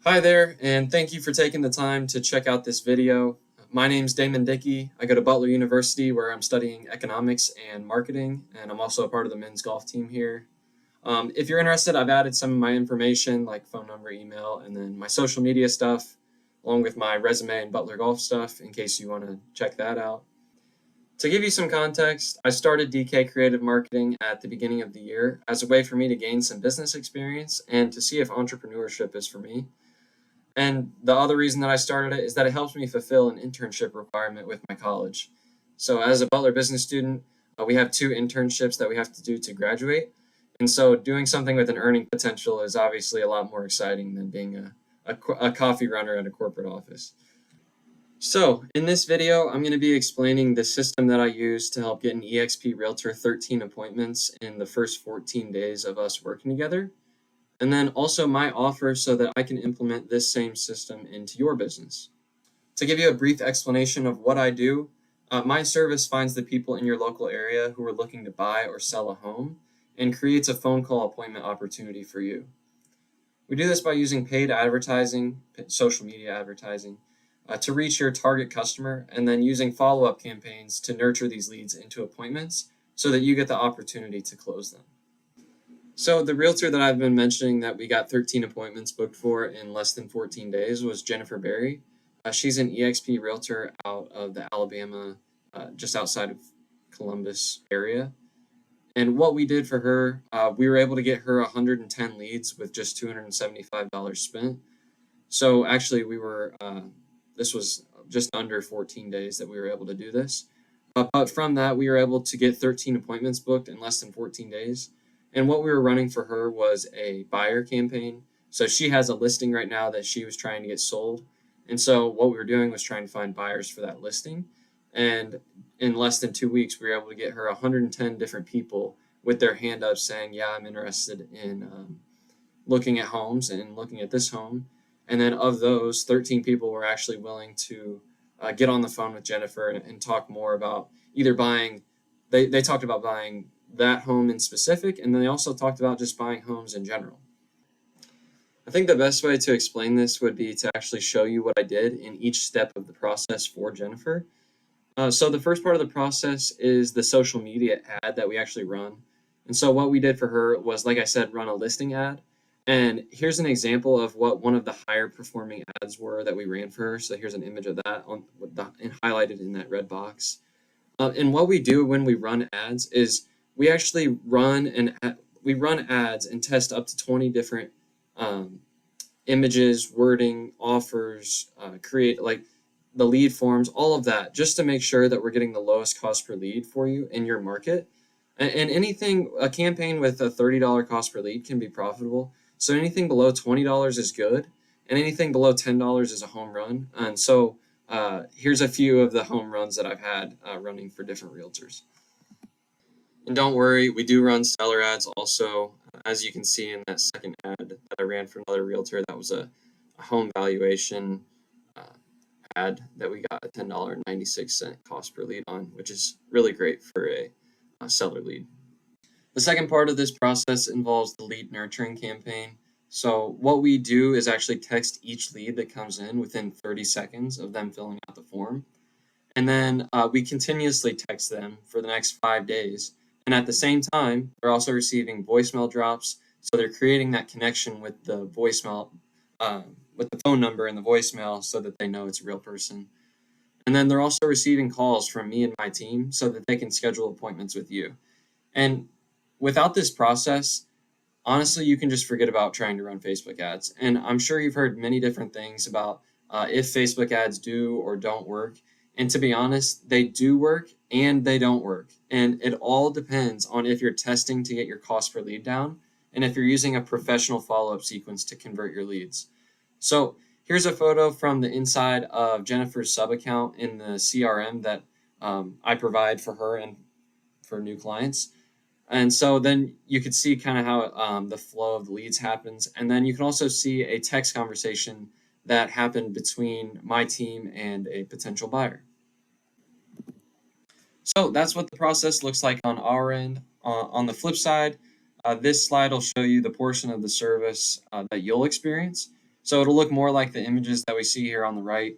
Hi there, and thank you for taking the time to check out this video. My name's Damon Dickey. I go to Butler University where I'm studying economics and marketing, and I'm also a part of the men's golf team here. If you're interested, I've added some of my information like phone number, email, and then my social media stuff, along with my resume and Butler golf stuff in case you want to check that out. To give you some context, I started DKCreative Marketing at the beginning of the year as a way for me to gain some business experience and to see if entrepreneurship is for me. And the other reason that I started it is that it helps me fulfill an internship requirement with my college. So as a Butler business student, we have 2 internships that we have to do to graduate. And so doing something with an earning potential is obviously a lot more exciting than being a coffee runner at a corporate office. So in this video, I'm going to be explaining the system that I use to help get an eXp Realtor 13 appointments in the first 14 days of us working together. And then also my offer so that I can implement this same system into your business. To give you a brief explanation of what I do, my service finds the people in your local area who are looking to buy or sell a home and creates a phone call appointment opportunity for you. We do this by using paid advertising, social media advertising, to reach your target customer, and then using follow-up campaigns to nurture these leads into appointments so that you get the opportunity to close them. So the realtor that I've been mentioning that we got 13 appointments booked for in less than 14 days was Jennifer Berry. She's an eXp realtor out of the Alabama, just outside of Columbus area. And what we did for her, we were able to get her 110 leads with just $275 spent. So actually this was just under 14 days that we were able to do this. But from that, we were able to get 13 appointments booked in less than 14 days. And what we were running for her was a buyer campaign. So she has a listing right now that she was trying to get sold. And so what we were doing was trying to find buyers for that listing. And in less than 2 weeks, we were able to get her 110 different people with their hand up saying, yeah, I'm interested in looking at homes and looking at this home. And then of those, 13 people were actually willing to get on the phone with Jennifer and talk more about either buying, they talked about buying that home in specific, and then they also talked about just buying homes in general. I think the best way to explain this would be to actually show you what I did in each step of the process for Jennifer. So the first part of the process is the social media ad that we actually run. And so what we did for her was, like I said, run a listing ad. And here's an example of what one of the higher performing ads were that we ran for her. So here's an image of that and highlighted in that red box. And what we do when we run ads is we actually run ads and test up to 20 different images, wording, offers, create like the lead forms, all of that, just to make sure that we're getting the lowest cost per lead for you in your market. And a campaign with a $30 cost per lead can be profitable. So anything below $20 is good, and anything below $10 is a home run. And so here's a few of the home runs that I've had running for different realtors. And don't worry, we do run seller ads also. As you can see in that second ad that I ran for another realtor, that was a home valuation ad that we got a $10.96 cost per lead on, which is really great for a seller lead. The second part of this process involves the lead nurturing campaign. So what we do is actually text each lead that comes in within 30 seconds of them filling out the form. And then we continuously text them for the next 5 days. And at the same time, they're also receiving voicemail drops. So they're creating that connection with the voicemail, with the phone number and the voicemail so that they know it's a real person. And then they're also receiving calls from me and my team so that they can schedule appointments with you. And without this process, honestly, you can just forget about trying to run Facebook ads. And I'm sure you've heard many different things about if Facebook ads do or don't work. And to be honest, they do work and they don't work. And it all depends on if you're testing to get your cost per lead down and if you're using a professional follow-up sequence to convert your leads. So here's a photo from the inside of Jennifer's sub account in the CRM that I provide for her and for new clients. And so then you could see kind of how the flow of the leads happens. And then you can also see a text conversation that happened between my team and a potential buyer. So that's what the process looks like on our end. On the flip side, this slide will show you the portion of the service that you'll experience. So it'll look more like the images that we see here on the right.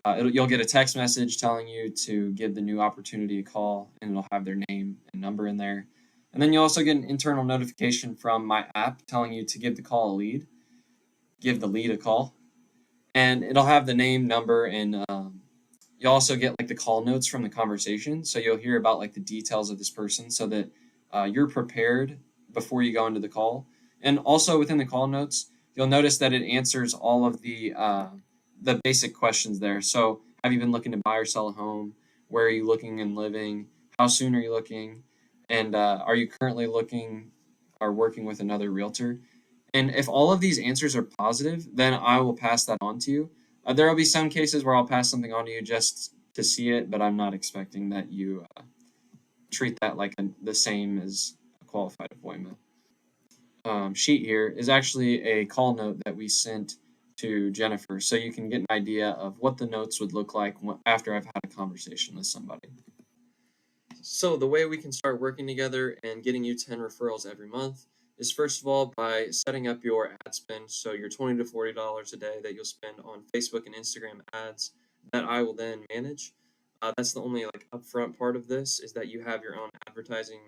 You'll get a text message telling you to give the new opportunity a call, and it'll have their name and number in there. And then you'll also get an internal notification from my app telling you to give the lead a call, and it'll have the name, number, and you'll also get like the call notes from the conversation. So you'll hear about like the details of this person so that you're prepared before you go into the call. And also within the call notes, you'll notice that it answers all of the basic questions there. So have you been looking to buy or sell a home? Where are you looking and living? How soon are you looking? And are you currently looking or working with another realtor? And if all of these answers are positive, then I will pass that on to you. There will be some cases where I'll pass something on to you just to see it, but I'm not expecting that you treat that like the same as a qualified appointment. Sheet here is actually a call note that we sent to Jennifer, so you can get an idea of what the notes would look like after I've had a conversation with somebody. So the way we can start working together and getting you 10 referrals every month is, first of all, by setting up your ad spend. So your $20 to $40 a day that you'll spend on Facebook and Instagram ads that I will then manage. That's the only like upfront part of this, is that you have your own advertising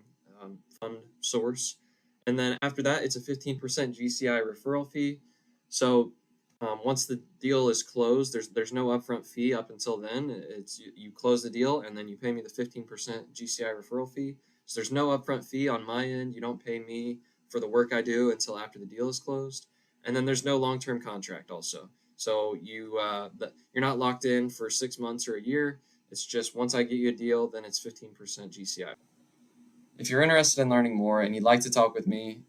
fund source. And then after that, it's a 15% GCI referral fee. So once the deal is closed, there's no upfront fee up until then. It's you close the deal and then you pay me the 15% GCI referral fee. So there's no upfront fee on my end. You don't pay me for the work I do until after the deal is closed. And then there's no long-term contract also. So you're not locked in for 6 months or a year. It's just once I get you a deal, then it's 15% GCI. If you're interested in learning more and you'd like to talk with me,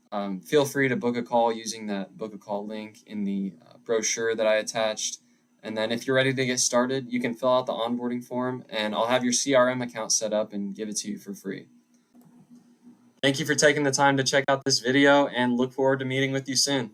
feel free to book a call using that book a call link in the brochure that I attached. And then if you're ready to get started, you can fill out the onboarding form and I'll have your CRM account set up and give it to you for free. Thank you for taking the time to check out this video and look forward to meeting with you soon.